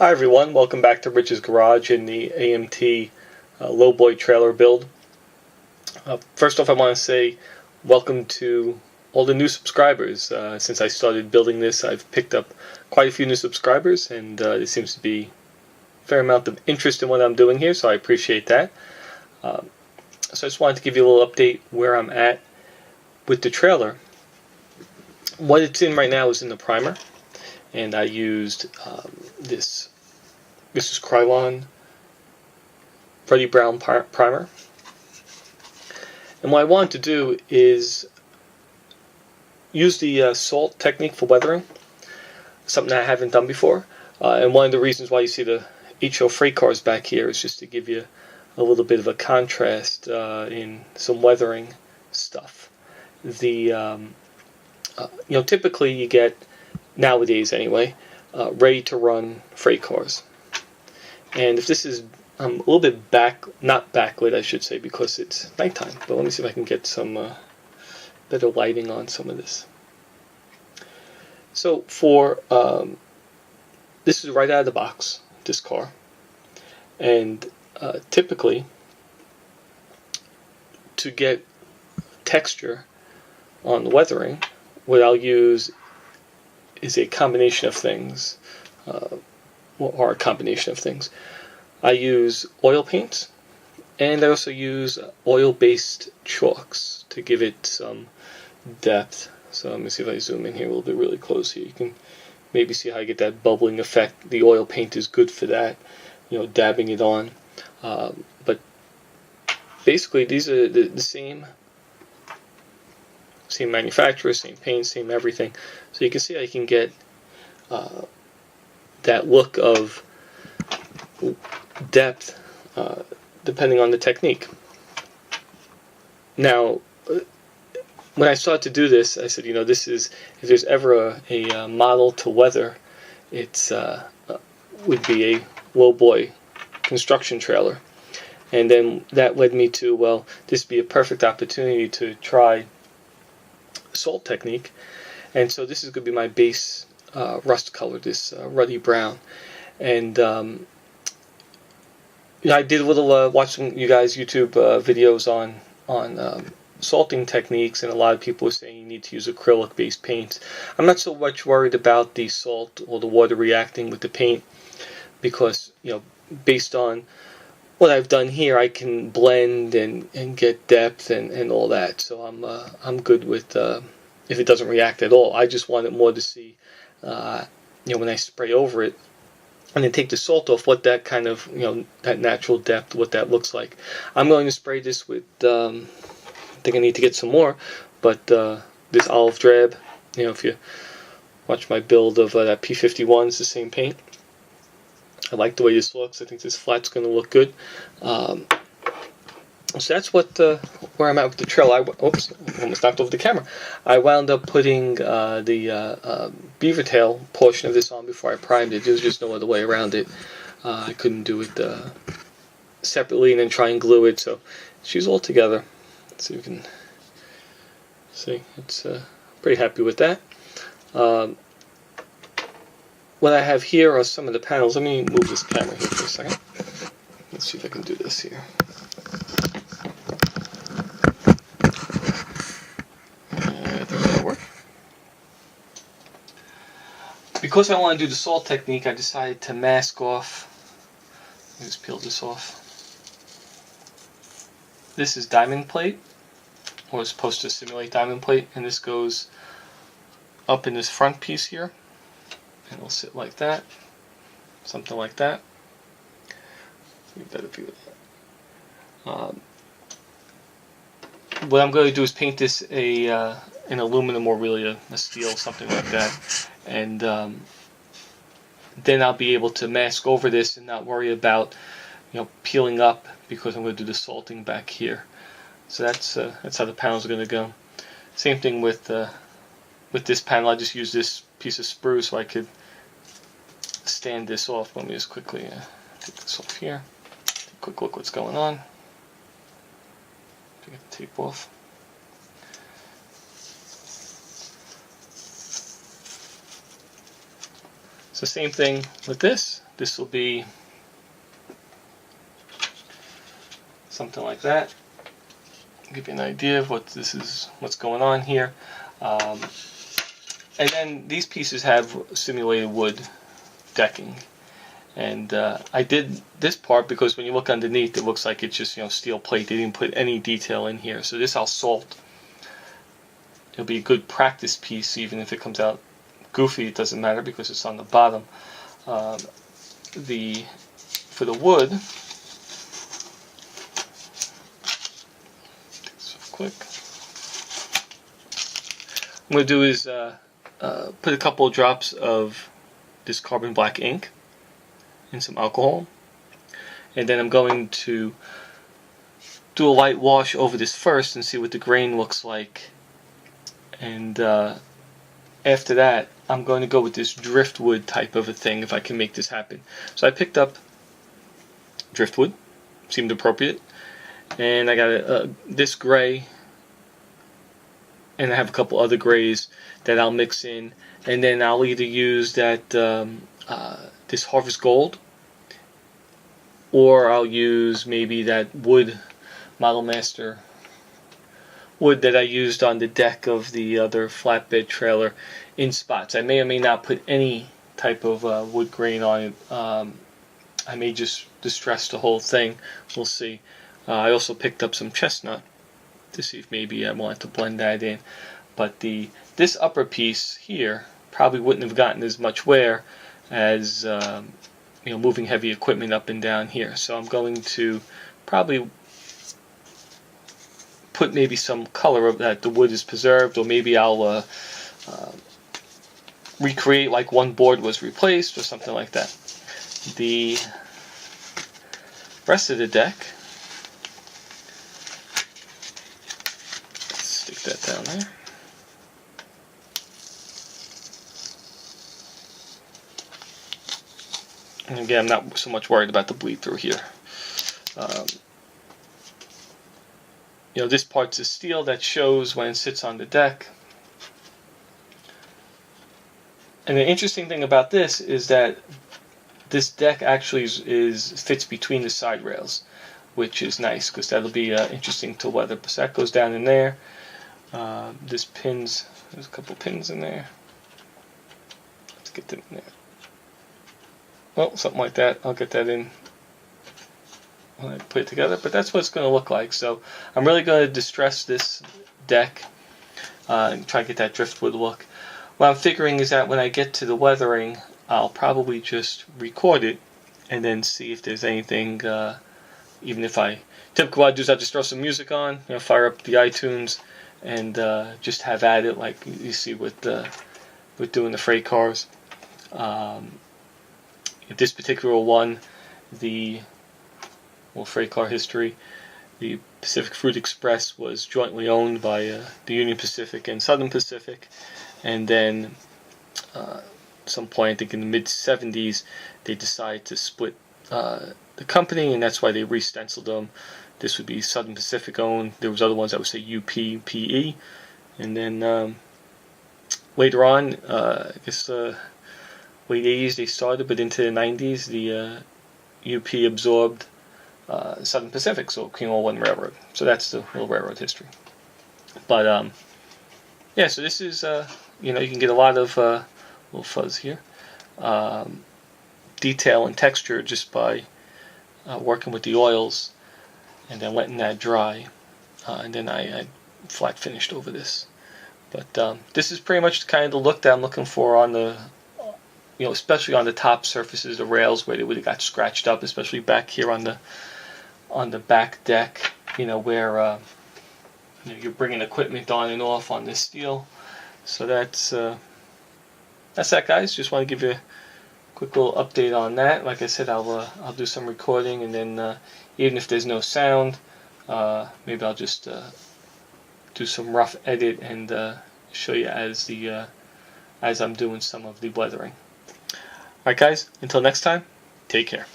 Hi everyone, welcome back to Rich's Garage in the AMT Lowboy trailer build. First off, I want to say welcome to all the new subscribers. Since I started building this, I've picked up quite a few new subscribers, and there seems to be a fair amount of interest in what I'm doing here, so I appreciate that. So I just wanted to give you a little update where I'm at with the trailer. What it's in right now is in the primer, and I used this is Krylon Freddie Brown primer. And what I wanted to do is use the salt technique for weathering, something that I haven't done before. And one of the reasons why you see the HO freight cars back here is just to give you a little bit of a contrast in some weathering stuff. Typically you get, nowadays anyway, ready to run freight cars. And if this is a little bit not backlit, I should say, because it's nighttime. But let me see if I can get some better lighting on some of this. So for this is right out of the box, this car, and typically to get texture on the weathering, what I'll use is a combination of things. Or a combination of things. I use oil paints, and I also use oil-based chalks to give it some depth. So let me see if I zoom in here a little bit really close here. You can maybe see how I get that bubbling effect. The oil paint is good for that, dabbing it on. But basically these are the same manufacturer, same paint, same everything. So you can see I can get that look of depth depending on the technique. Now, when I started to do this, I said, this is, if there's ever a model to weather, it's would be a lowboy construction trailer. And then that led me to, well, this would be a perfect opportunity to try salt technique. And so this is going to be my base rust color, this ruddy brown. And I did a little watching you guys YouTube videos on salting techniques, and a lot of people were saying you need to use acrylic based paints. I'm not so much worried about the salt or the water reacting with the paint, because based on what I've done here, I can blend and get depth and all that. So I'm good with if it doesn't react at all. I just wanted more to see when I spray over it and then take the salt off, what that kind of, that natural depth, what that looks like. I'm going to spray this with, I think I need to get some more, but this olive drab, if you watch my build of that P51, it's the same paint. I like the way this looks. I think this flat's going to look good. So that's where I'm at with the trailer. Oops, almost knocked over the camera. I wound up putting the beaver tail portion of this on before I primed it. There was just no other way around it. I couldn't do it separately and then try and glue it. So she's all together. So you can see, it's pretty happy with that. What I have here are some of the panels. Let me move this camera here for a second. Let's see if I can do this here. Because I want to do the salt technique, I decided to mask off. Let me just peel this off. This is diamond plate, or it's supposed to simulate diamond plate, and this goes up in this front piece here, and it'll sit like that, something like that. Better view of that. What I'm going to do is paint this an aluminum or really a steel, something like that. And then I'll be able to mask over this and not worry about peeling up, because I'm going to do the salting back here. So that's how the panels are going to go. Same thing with this panel. I just use this piece of sprue so I could stand this off. Let me just quickly take this off here. Take a quick look what's going on. Get the tape off. So same thing with this. this will be something like that. Give you an idea of what's going on here. And then these pieces have simulated wood decking. And I did this part because when you look underneath, it looks like it's just, you know, steel plate. They didn't put any detail in here. So this I'll salt. It'll be a good practice piece, even if it comes out goofy. It doesn't matter because it's on the bottom. For the wood, so quick. What I'm going to do is put a couple of drops of this carbon black ink and some alcohol, and then I'm going to do a light wash over this first and see what the grain looks like. And after that, I'm going to go with this driftwood type of a thing if I can make this happen. So I picked up driftwood, seemed appropriate, and I got this gray, and I have a couple other grays that I'll mix in, and then I'll either use that this Harvest Gold, or I'll use maybe that wood Model Master wood that I used on the deck of the other flatbed trailer in spots. I may or may not put any type of wood grain on it. I may just distress the whole thing. We'll see. I also picked up some chestnut to see if maybe I want to blend that in. But this upper piece here probably wouldn't have gotten as much wear as you know, moving heavy equipment up and down here. So I'm going to probably put maybe some color of that the wood is preserved, or maybe I'll recreate like one board was replaced or something like that. The rest of the deck, let's stick that down there. And again, I'm not so much worried about the bleed through here. You know, this part's a steel that shows when it sits on the deck. And the interesting thing about this is that this deck actually fits between the side rails, which is nice because that'll be interesting to weather. So that goes down in there. There's a couple pins in there. Let's get them in there. Well, something like that. I'll get that in when I put it together, but that's what it's going to look like. So I'm really going to distress this deck and try to get that driftwood look. What I'm figuring is that when I get to the weathering, I'll probably just record it and then see if there's anything, even if typically what I do is I just throw some music on, you know, fire up the iTunes and just have at it like you see with doing the freight cars. This particular one, freight car history, the Pacific Fruit Express was jointly owned by the Union Pacific and Southern Pacific, and then at some point, I think in the mid-70s, they decided to split the company, and that's why they re-stenciled them. This would be Southern Pacific owned. There was other ones that would say UPPE, and then later on, I guess late 80s they started, but into the 90s, the UP absorbed Southern Pacific, so it became all one railroad. So that's the little railroad history. But yeah, so this is you know, you can get a lot of little fuzz here, detail and texture just by working with the oils and then letting that dry, and then I flat finished over this. But this is pretty much kind of the look that I'm looking for on the, you know, especially on the top surfaces, the rails where they would have got scratched up, especially back here on the back deck, you know, where you know, you're bringing equipment on and off on this steel. So that's that, guys. Just want to give you a quick little update on that. Like I said, I'll do some recording, and then even if there's no sound, maybe I'll just do some rough edit and show you as I'm doing some of the weathering. Alright guys, until next time, take care.